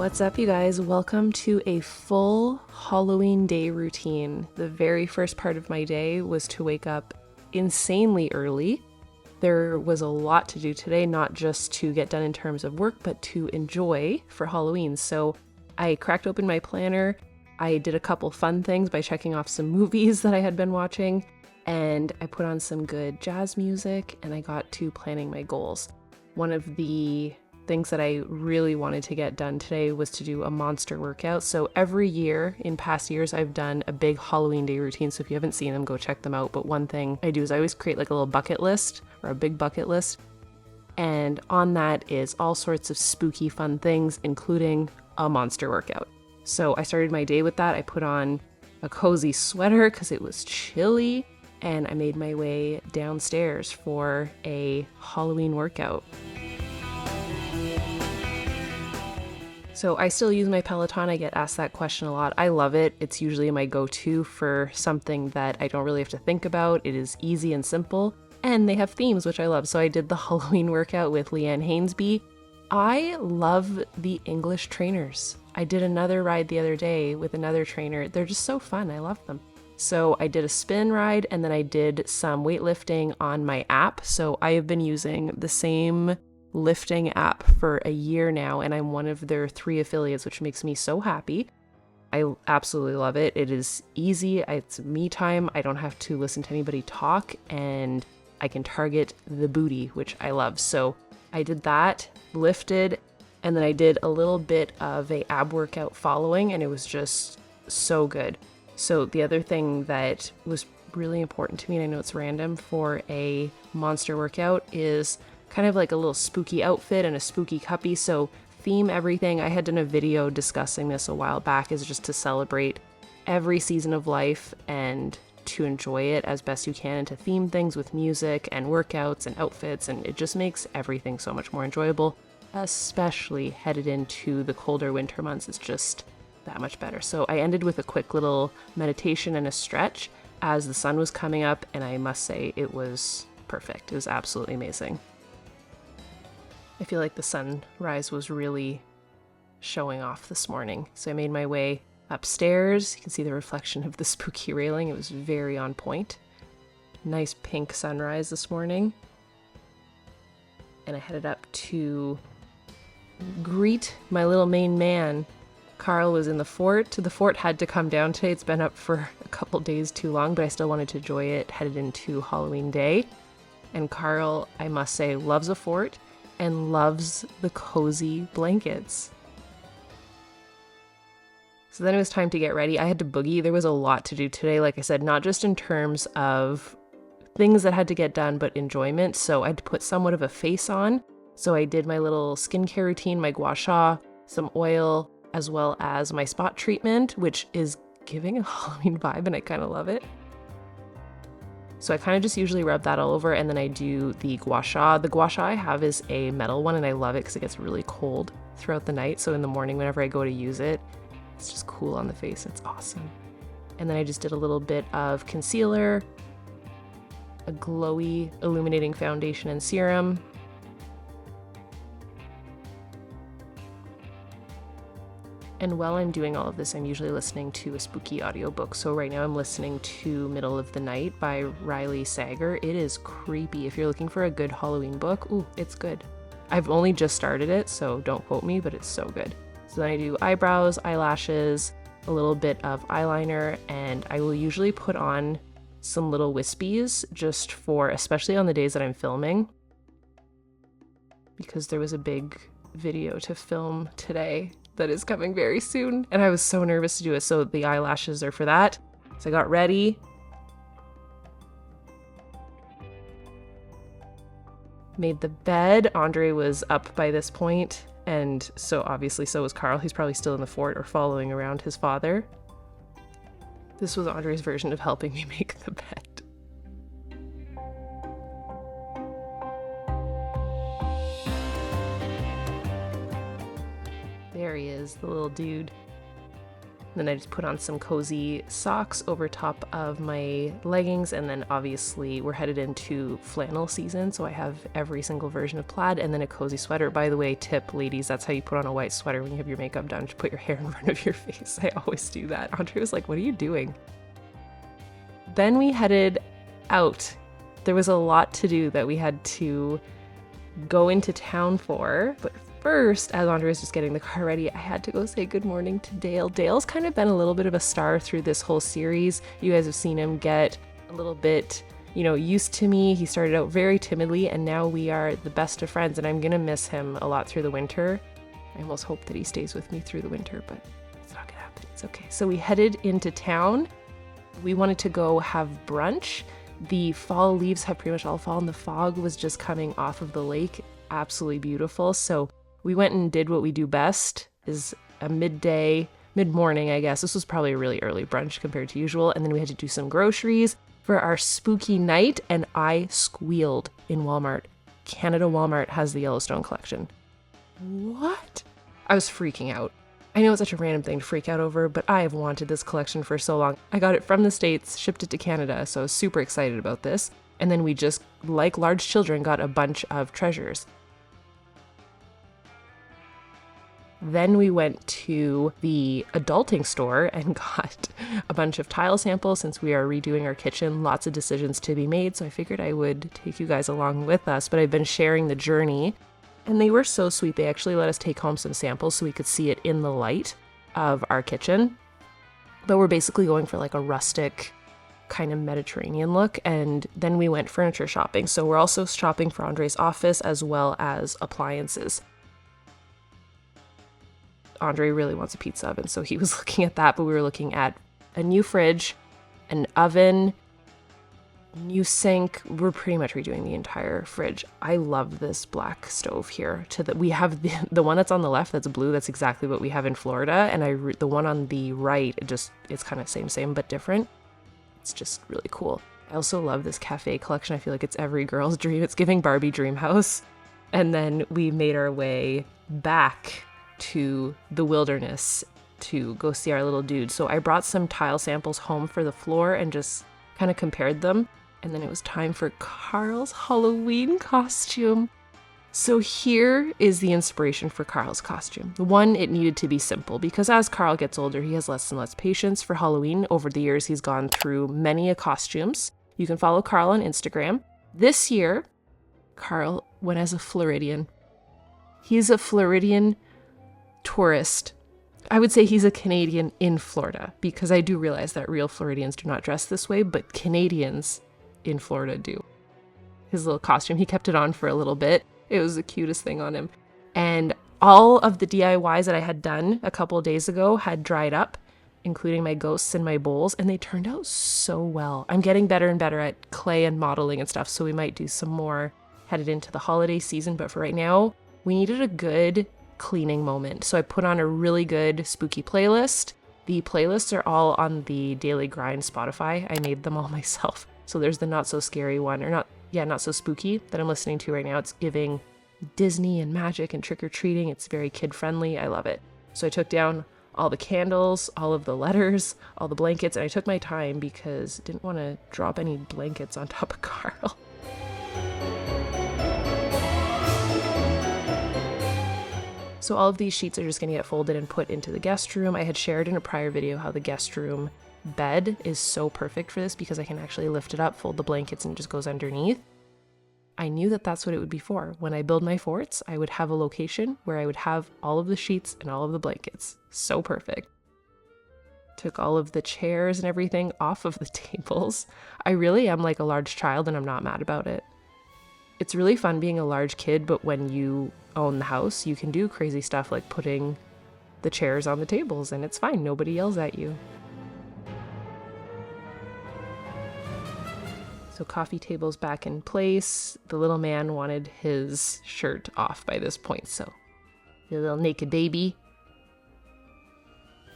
What's up, you guys? Welcome to a full Halloween day routine. The very first part of my day was to wake up insanely early. There was a lot to do today, not just to get done in terms of work, but to enjoy for Halloween. So I cracked open my planner. I did a couple fun things by checking off some movies that I had been watching, and I put on some good jazz music, and I got to planning my goals. One of the things that I really wanted to get done today was to do a monster workout. So every year in past years, I've done a big Halloween day routine. So if you haven't seen them, go check them out. But one thing I do is I always create like a little bucket list or a big bucket list. And on that is all sorts of spooky fun things, including a monster workout. So I started my day with that. I put on a cozy sweater because it was chilly, and I made my way downstairs for a Halloween workout. So I still use my Peloton. I get asked that question a lot. I love it. It's usually my go-to for something that I don't really have to think about. It is easy and simple, and they have themes, which I love. So I did the Halloween workout with Leanne Hainsby. I love the English trainers. I did another ride the other day with another trainer. They're just so fun. I love them. So I did a spin ride, and then I did some weightlifting on my app. So I have been using the same lifting app for a year now, and I'm one of their 3 affiliates, which makes me so happy. I absolutely love it. It is easy. It's me time. I don't have to listen to anybody talk, and I can target the booty, which I love. So I did that, lifted, and then I did a little bit of a ab workout following, and it was just so good. So the other thing that was really important to me, and I know it's random for a monster workout, is kind of like a little spooky outfit and a spooky cuppy. So theme everything. I had done a video discussing this a while back, is just to celebrate every season of life and to enjoy it as best you can, and to theme things with music and workouts and outfits, and it just makes everything so much more enjoyable, especially headed into the colder winter months. It's just that much better. So I ended with a quick little meditation and a stretch as the sun was coming up, and I must say it was perfect. It was absolutely amazing. I feel like the sunrise was really showing off this morning. So I made my way upstairs. You can see the reflection of the spooky railing. It was very on point. Nice pink sunrise this morning. And I headed up to greet my little main man. Carl was in the fort. The fort had to come down today. It's been up for a couple days too long, but I still wanted to enjoy it headed into Halloween day. And Carl, I must say, loves a fort and loves the cozy blankets. So then it was time to get ready. I had to boogie. There was a lot to do today, like I said, not just in terms of things that had to get done, but enjoyment. So I had to put somewhat of a face on. So I did my little skincare routine, my gua sha, some oil, as well as my spot treatment, which is giving a Halloween vibe, and I kind of love it. So I kind of just usually rub that all over, and then I do the gua sha. The gua sha I have is a metal one, and I love it because it gets really cold throughout the night. So in the morning, whenever I go to use it, it's just cool on the face. It's awesome. And then I just did a little bit of concealer, a glowy illuminating foundation and serum. And while I'm doing all of this, I'm usually listening to a spooky audiobook. So right now I'm listening to Middle of the Night by Riley Sager. It is creepy. If you're looking for a good Halloween book, ooh, it's good. I've only just started it, so don't quote me, but it's so good. So then I do eyebrows, eyelashes, a little bit of eyeliner, and I will usually put on some little wispies just for, especially on the days that I'm filming, because there was a big video to film today that is coming very soon, and I was so nervous to do it. So the eyelashes are for that. So I got ready. Made the bed. Andre was up by this point, and so obviously so was Carl. He's probably still in the fort or following around his father. This was Andre's version of helping me make the bed. There he is, the little dude. Then I just put on some cozy socks over top of my leggings, and then obviously we're headed into flannel season, so I have every single version of plaid and then a cozy sweater. By the way, tip ladies, that's how you put on a white sweater when you have your makeup done, to put your hair in front of your face. I always do that. Andre was like, what are you doing? Then we headed out. There was a lot to do that we had to go into town for, but first, as Andre was just getting the car ready, I had to go say good morning to Dale. Dale's kind of been a little bit of a star through this whole series. You guys have seen him get a little bit, used to me. He started out very timidly, and now we are the best of friends, and I'm gonna miss him a lot through the winter. I almost hope that he stays with me through the winter, but it's not gonna happen. It's okay. So we headed into town. We wanted to go have brunch. The fall leaves have pretty much all fallen. The fog was just coming off of the lake. Absolutely beautiful. So we went and did what we do best, is a mid-morning, I guess. This was probably a really early brunch compared to usual. And then we had to do some groceries for our spooky night, and I squealed in Walmart. Canada Walmart has the Yellowstone collection. What? I was freaking out. I know it's such a random thing to freak out over, but I have wanted this collection for so long. I got it from the States, shipped it to Canada, so I was super excited about this. And then we just, like large children, got a bunch of treasures. Then we went to the adulting store and got a bunch of tile samples since we are redoing our kitchen. Lots of decisions to be made, so I figured I would take you guys along with us, but I've been sharing the journey. And they were so sweet. They actually let us take home some samples so we could see it in the light of our kitchen. But we're basically going for like a rustic kind of Mediterranean look. And then we went furniture shopping. So we're also shopping for Andre's office as well as appliances. Andre really wants a pizza oven, so he was looking at that, but we were looking at a new fridge, an oven, new sink. We're pretty much redoing the entire fridge. I love this black stove here. We have the one that's on the left that's blue. That's exactly what we have in Florida. And the one on the right, it's kind of same but different. It's just really cool. I also love this cafe collection. I feel like it's every girl's dream. It's giving Barbie dream house. And then we made our way back to the wilderness to go see our little dude. So I brought some tile samples home for the floor and just kind of compared them. And then it was time for Carl's Halloween costume. So here is the inspiration for Carl's costume. One, it needed to be simple because as Carl gets older, he has less and less patience for Halloween. Over the years, he's gone through many costumes. You can follow Carl on Instagram. This year, Carl went as a Floridian. He's a Floridian tourist. I would say he's a Canadian in Florida because I do realize that real Floridians do not dress this way, but Canadians in Florida do. His little costume, he kept it on for a little bit. It was the cutest thing on him. And all of the DIYs that I had done a couple of days ago had dried up, including my ghosts and my bowls, and they turned out so well. I'm getting better and better at clay and modeling and stuff, so we might do some more headed into the holiday season, but for right now, we needed a good cleaning moment. So I put on a really good spooky playlist. The playlists are all on the Daily Grind Spotify. I made them all myself. So there's the not so scary one, or not so spooky that I'm listening to right now. It's giving Disney and magic and trick-or-treating. It's very kid-friendly. I love it. So I took down all the candles, all of the letters, all the blankets, and I took my time because I didn't want to drop any blankets on top of Carl. So all of these sheets are just going to get folded and put into the guest room. I had shared in a prior video how the guest room bed is so perfect for this because I can actually lift it up, fold the blankets, and it just goes underneath. I knew that that's what it would be for. When I build my forts, I would have a location where I would have all of the sheets and all of the blankets. So perfect. Took all of the chairs and everything off of the tables. I really am like a large child and I'm not mad about it. It's really fun being a large kid, but when you own the house, you can do crazy stuff like putting the chairs on the tables and it's fine. Nobody yells at you. So coffee table's back in place. The little man wanted his shirt off by this point, so the little naked baby.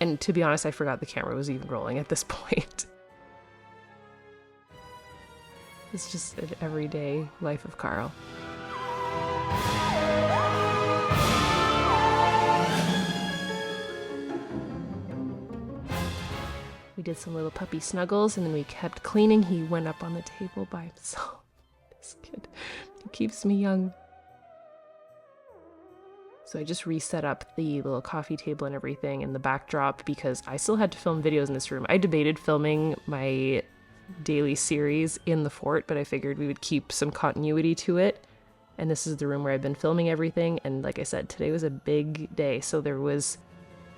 And to be honest, I forgot the camera was even rolling at this point. It's just an everyday life of Carl. did some little puppy snuggles, and then we kept cleaning. He went up on the table by himself. This kid, he keeps me young. So I just reset up the little coffee table and everything and the backdrop because I still had to film videos in this room. I debated filming my daily series in the fort, but I figured we would keep some continuity to it. And this is the room where I've been filming everything. And like I said, today was a big day. So there was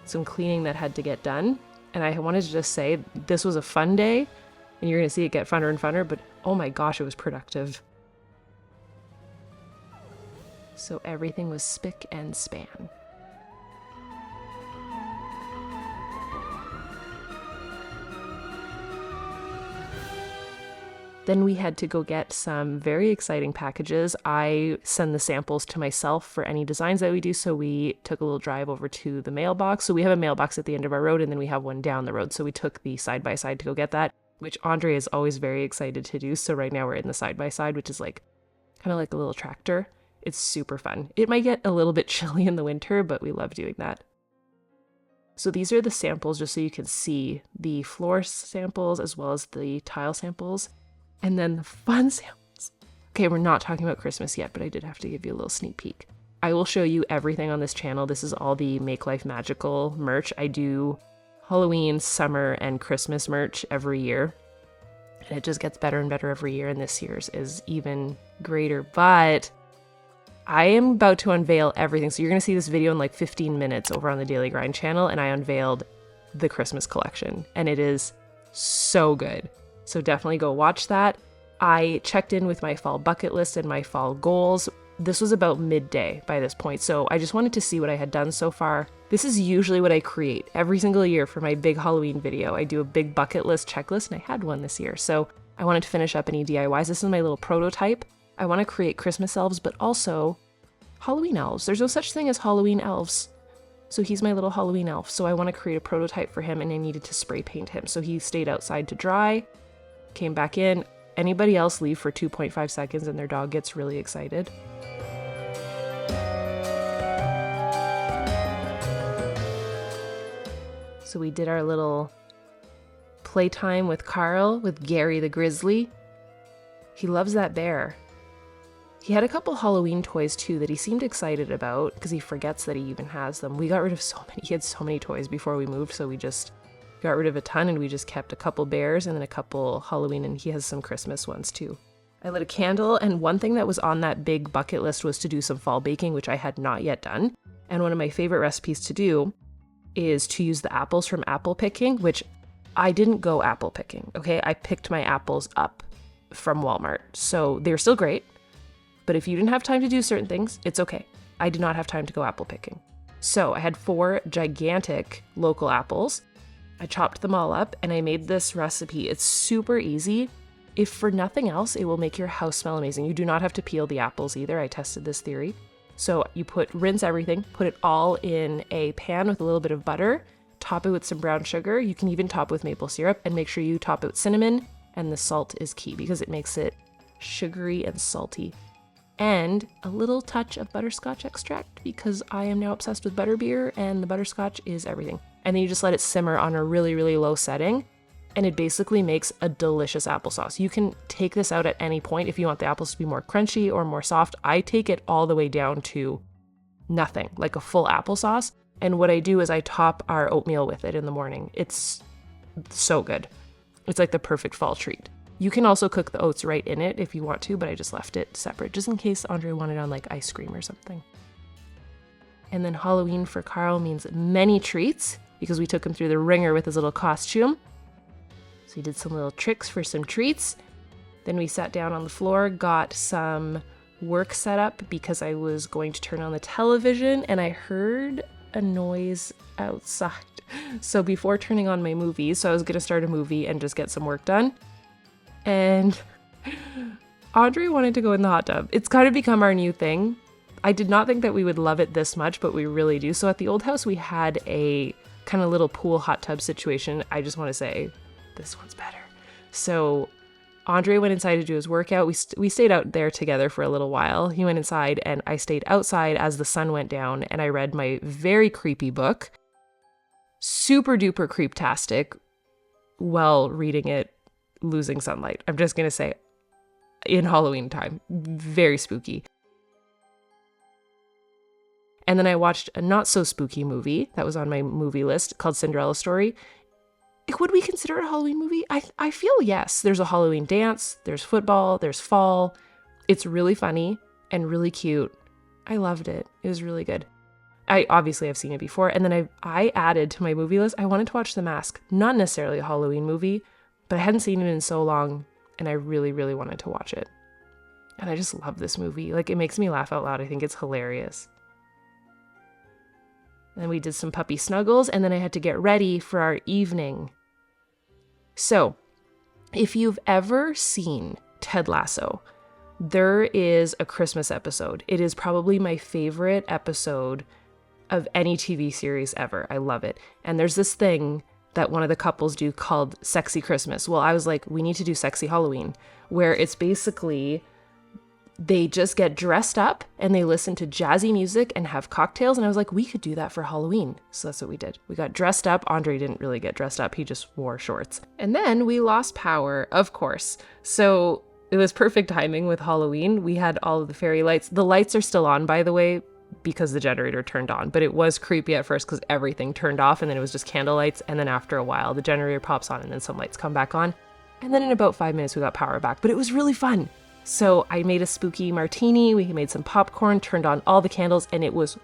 some cleaning that had to get done. And I wanted to just say this was a fun day and you're going to see it get funner and funner, but oh my gosh, it was productive. So everything was spick and span. Then we had to go get some very exciting packages. I send the samples to myself for any designs that we do, so we took a little drive over to the mailbox. So we have a mailbox at the end of our road, and then we have one down the road. So we took the side-by-side to go get that, which Andre is always very excited to do. So right now we're in the side-by-side, which is like kind of like a little tractor. It's super fun. It might get a little bit chilly in the winter, but we love doing that. So these are the samples, just so you can see the floor samples as well as the tile samples. And then the fun samples. Okay, we're not talking about Christmas yet, but I did have to give you a little sneak peek. I will show you everything on this channel. This is all the Make Life Magical merch. I do Halloween, summer, and Christmas merch every year. And it just gets better and better every year, and this year's is even greater. But I am about to unveil everything. So you're going to see this video in like 15 minutes over on the Daily Grind channel, and I unveiled the Christmas collection, and it is so good. So definitely go watch that. I checked in with my fall bucket list and my fall goals. This was about midday by this point, so I just wanted to see what I had done so far. This is usually what I create every single year for my big Halloween video. I do a big bucket list checklist, and I had one this year. So I wanted to finish up any DIYs. This is my little prototype. I want to create Christmas elves, but also Halloween elves. There's no such thing as Halloween elves. So he's my little Halloween elf. So I want to create a prototype for him, and I needed to spray paint him. So he stayed outside to dry. Came back in. Anybody else leave for 2.5 seconds and their dog gets really excited. So we did our little playtime with Carl, with Gary the Grizzly. He loves that bear. He had a couple Halloween toys too that he seemed excited about because he forgets that he even has them. We got rid of so many. He had so many toys before we moved, so we just got rid of a ton, and we just kept a couple bears and then a couple Halloween, and he has some Christmas ones too. I lit a candle, and one thing that was on that big bucket list was to do some fall baking, which I had not yet done. And one of my favorite recipes to do is to use the apples from apple picking, which I didn't go apple picking, okay? I picked my apples up from Walmart. So they're still great, but if you didn't have time to do certain things, it's okay. I did not have time to go apple picking. So I had 4 gigantic local apples. I chopped them all up and I made this recipe. It's super easy. If for nothing else, it will make your house smell amazing. You do not have to peel the apples either. I tested this theory. So you rinse everything, put it all in a pan with a little bit of butter, top it with some brown sugar. You can even top it with maple syrup, and make sure you top it with cinnamon, and the salt is key because it makes it sugary and salty. And a little touch of butterscotch extract because I am now obsessed with butterbeer and the butterscotch is everything. And then you just let it simmer on a really, really low setting, and it basically makes a delicious applesauce. You can take this out at any point if you want the apples to be more crunchy or more soft. I take it all the way down to nothing, like a full applesauce. And what I do is I top our oatmeal with it in the morning. It's so good. It's like the perfect fall treat. You can also cook the oats right in it if you want to, but I just left it separate just in case Andre wanted on like ice cream or something. And then Halloween for Carl means many treats because we took him through the ringer with his little costume. So he did some little tricks for some treats. Then we sat down on the floor, got some work set up because I was going to turn on the television and I heard a noise outside. So before turning on my movies, so I was going to start a movie and just get some work done. And Andre wanted to go in the hot tub. It's kind of become our new thing. I did not think that we would love it this much, but we really do. So at the old house, we had a kind of little pool hot tub situation. I just want to say this one's better. So Andre went inside to do his workout. We stayed out there together for a little while. He went inside and I stayed outside as the sun went down and I read my very creepy book. Super duper creeptastic. while reading it, losing sunlight. I'm just going to say in Halloween time. Very spooky. And then I watched a not so spooky movie that was on my movie list called Cinderella Story. Would we consider it a Halloween movie? I feel yes. There's a Halloween dance, there's football, there's fall. It's really funny and really cute. I loved it. It was really good. I obviously have seen it before. And then I added to my movie list, I wanted to watch The Mask. Not necessarily a Halloween movie, but I hadn't seen it in so long and I really, really wanted to watch it. And I just love this movie. Like, it makes me laugh out loud. I think it's hilarious. And then we did some puppy snuggles and then I had to get ready for our evening. So, if you've ever seen Ted Lasso, there is a Christmas episode. It is probably my favorite episode of any TV series ever. I love it. And there's this thing that one of the couples do called Sexy Christmas. Well, I was like, we need to do Sexy Halloween, where it's basically they just get dressed up and they listen to jazzy music and have cocktails. And I was like, we could do that for Halloween. So that's what we did. We got dressed up. Andre didn't really get dressed up. He just wore shorts. And then we lost power, of course. So it was perfect timing with Halloween. We had all of the fairy lights. The lights are still on, by the way, because the generator turned on. But it was creepy at first because everything turned off and then it was just candle lights. And then after a while, the generator pops on and then some lights come back on. And then in about 5 minutes, we got power back. But it was really fun. So I made a spooky martini, we made some popcorn, turned on all the candles, and it was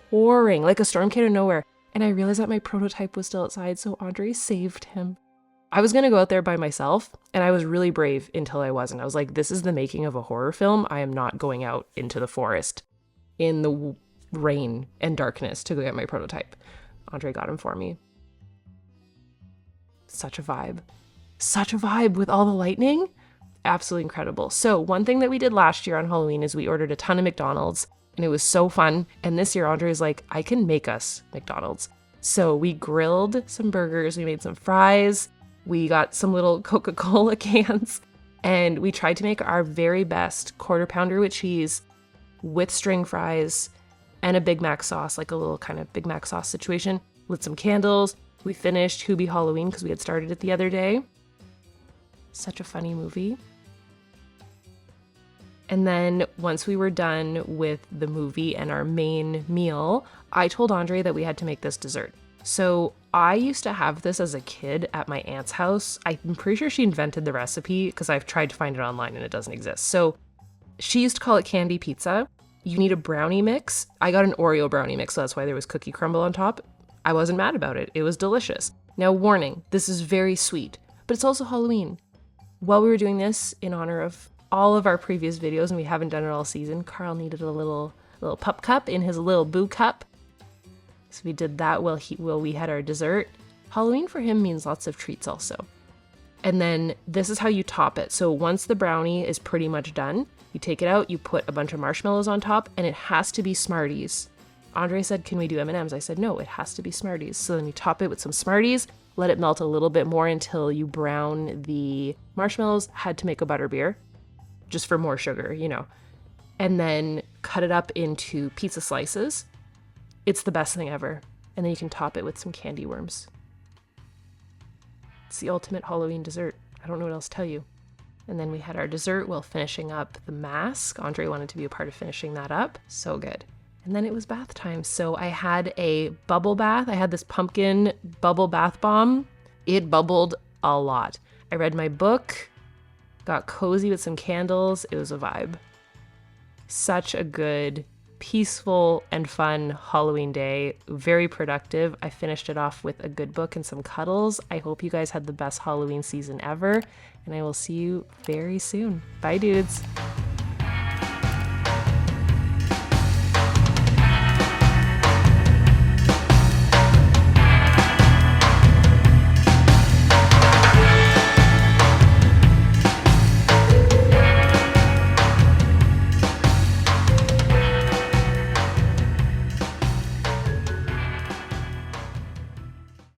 pouring like a storm came out of nowhere. And I realized that my prototype was still outside, so Andre saved him. I was going to go out there by myself, and I was really brave until I wasn't. I was like, this is the making of a horror film. I am not going out into the forest in the rain and darkness to go get my prototype. Andre got him for me. Such a vibe. Such a vibe with all the lightning. Absolutely incredible. So one thing that we did last year on Halloween is we ordered a ton of McDonald's and it was so fun. And this year Andre is like, I can make us McDonald's. So we grilled some burgers, we made some fries, we got some little Coca-Cola cans, and we tried to make our very best quarter pounder with cheese with string fries and a Big Mac sauce, like a little kind of Big Mac sauce situation. Lit some candles. We finished Who Be Halloween because we had started it the other day. Such a funny movie. And then once we were done with the movie and our main meal, I told Andre that we had to make this dessert. So I used to have this as a kid at my aunt's house. I'm pretty sure she invented the recipe because I've tried to find it online and it doesn't exist. So she used to call it candy pizza. You need a brownie mix. I got an Oreo brownie mix, so that's why there was cookie crumble on top. I wasn't mad about it. It was delicious. Now, warning, this is very sweet, but it's also Halloween. While we were doing this in honor of all of our previous videos, and we haven't done it all season, Carl needed a little pup cup in his little boo cup. So we did that while we had our dessert. Halloween for him means lots of treats also. And then this is how you top it. So once the brownie is pretty much done, you take it out, you put a bunch of marshmallows on top, and it has to be Smarties. Andre said, can we do M&Ms? I said, no, it has to be Smarties. So then you top it with some Smarties, let it melt a little bit more until you brown the marshmallows. Had to make a butterbeer, just for more sugar, you know. And then cut it up into pizza slices. It's the best thing ever. And then you can top it with some candy worms. It's the ultimate Halloween dessert. I don't know what else to tell you. And then we had our dessert while finishing up the mask. Andre wanted to be a part of finishing that up. So good. And then it was bath time. So I had a bubble bath. I had this pumpkin bubble bath bomb. It bubbled a lot. I read my book, got cozy with some candles. It was a vibe. Such a good, peaceful and fun Halloween day. Very productive. I finished it off with a good book and some cuddles. I hope you guys had the best Halloween season ever. And I will see you very soon. Bye, dudes.